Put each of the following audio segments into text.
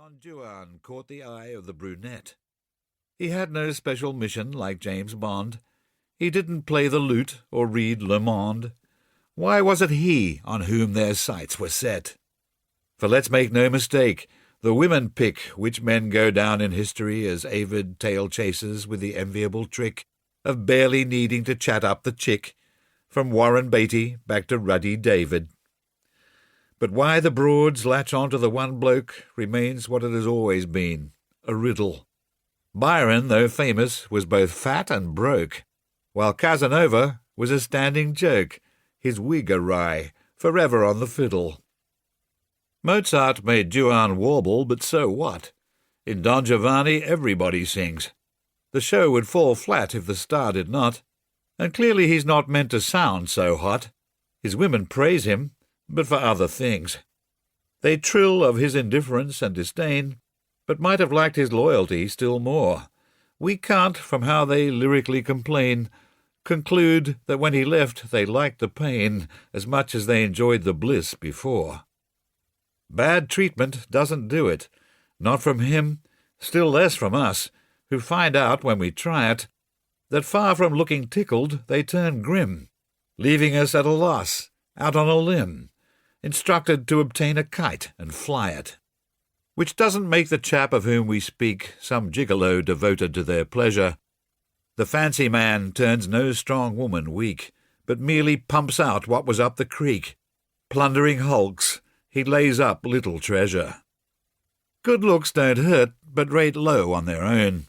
Don Juan caught the eye of the brunette. He had no special mission like James Bond. He didn't play the lute or read Le Monde. Why was it he on whom their sights were set? For let's make no mistake, the women pick which men go down in history as avid tail-chasers with the enviable trick of barely needing to chat up the chick, from Warren Beatty back to Ruddy David. But why the Broads latch on to the one bloke remains what it has always been, a riddle. Byron, though famous, was both fat and broke, while Casanova was a standing joke, his wig awry, forever on the fiddle. Mozart made Juan warble, but so what? In Don Giovanni everybody sings. The show would fall flat if the star did not, and clearly he's not meant to sound so hot. His women praise him, but for other things. They trill of his indifference and disdain, but might have liked his loyalty still more. We can't, from how they lyrically complain, conclude that when he left they liked the pain as much as they enjoyed the bliss before. Bad treatment doesn't do it, not from him, still less from us, who find out when we try it, that far from looking tickled they turn grim, leaving us at a loss, out on a limb, instructed to obtain a kite and fly it. Which doesn't make the chap of whom we speak some gigolo devoted to their pleasure. The fancy man turns no strong woman weak, but merely pumps out what was up the creek. Plundering hulks, he lays up little treasure. Good looks don't hurt, but rate low on their own.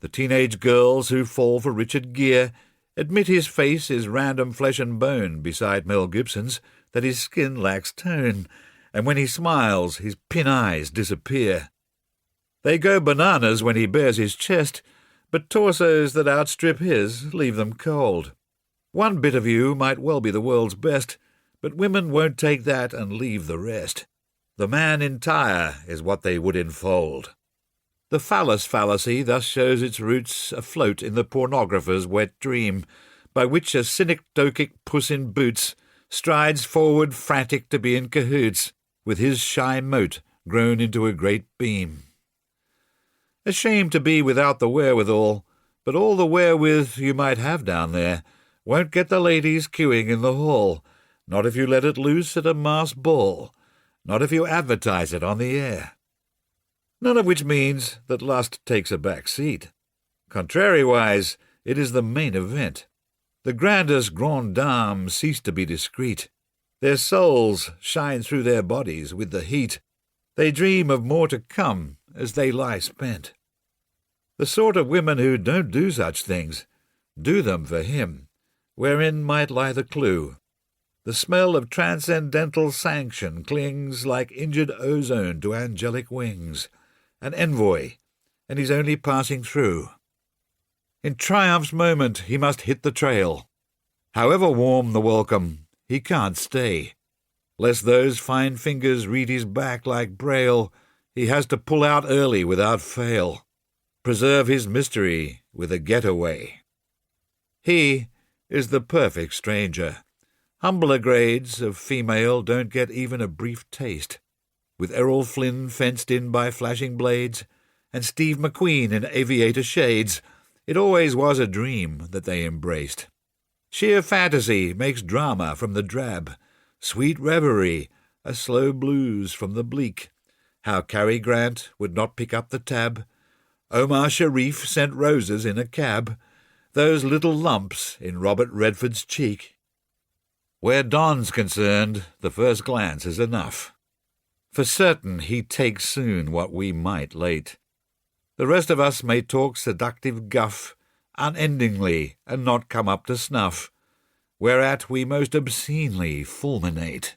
The teenage girls who fall for Richard Gere admit his face is random flesh and bone beside Mel Gibson's, that his skin lacks tone, and when he smiles his pin eyes disappear. They go bananas when he bares his chest, but torsos that outstrip his leave them cold. One bit of you might well be the world's best, but women won't take that and leave the rest. The man entire is what they would enfold. The phallus fallacy thus shows its roots afloat in the pornographer's wet dream, by which a synecdochic puss in boots strides forward frantic to be in cahoots with his shy mote grown into a great beam. Ashamed to be without the wherewithal, but all the wherewith you might have down there won't get the ladies queuing in the hall, not if you let it loose at a masked ball, not if you advertise it on the air. None of which means that lust takes a back seat. Contrariwise, it is the main event. The grandest grand dames cease to be discreet. Their souls shine through their bodies with the heat. They dream of more to come as they lie spent. The sort of women who don't do such things do them for him, wherein might lie the clue. The smell of transcendental sanction clings like injured ozone to angelic wings, an envoy, and he's only passing through. In triumph's moment he must hit the trail. However warm the welcome, he can't stay. Lest those fine fingers read his back like braille, he has to pull out early without fail. Preserve his mystery with a getaway. He is the perfect stranger. Humbler grades of female don't get even a brief taste. With Errol Flynn fenced in by flashing blades, and Steve McQueen in aviator shades, it always was a dream that they embraced. Sheer fantasy makes drama from the drab, sweet reverie, a slow blues from the bleak. How Cary Grant would not pick up the tab. Omar Sharif sent roses in a cab. Those little lumps in Robert Redford's cheek. Where Don's concerned, the first glance is enough. For certain he takes soon what we might late. The rest of us may talk seductive guff unendingly and not come up to snuff, whereat we most obscenely fulminate.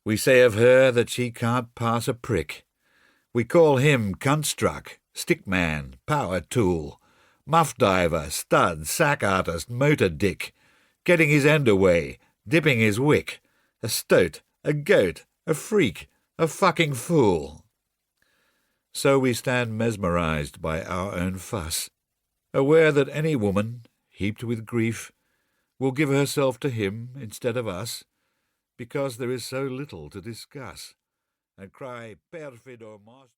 We say of her that she can't pass a prick. We call him cunt-struck, stickman, power tool, muff diver, stud, sack artist, motor dick, getting his end away, dipping his wick, a stoat, a goat, a freak, a fucking fool. So we stand mesmerized by our own fuss, aware that any woman, heaped with grief, will give herself to him instead of us, because there is so little to discuss, and cry perfido most.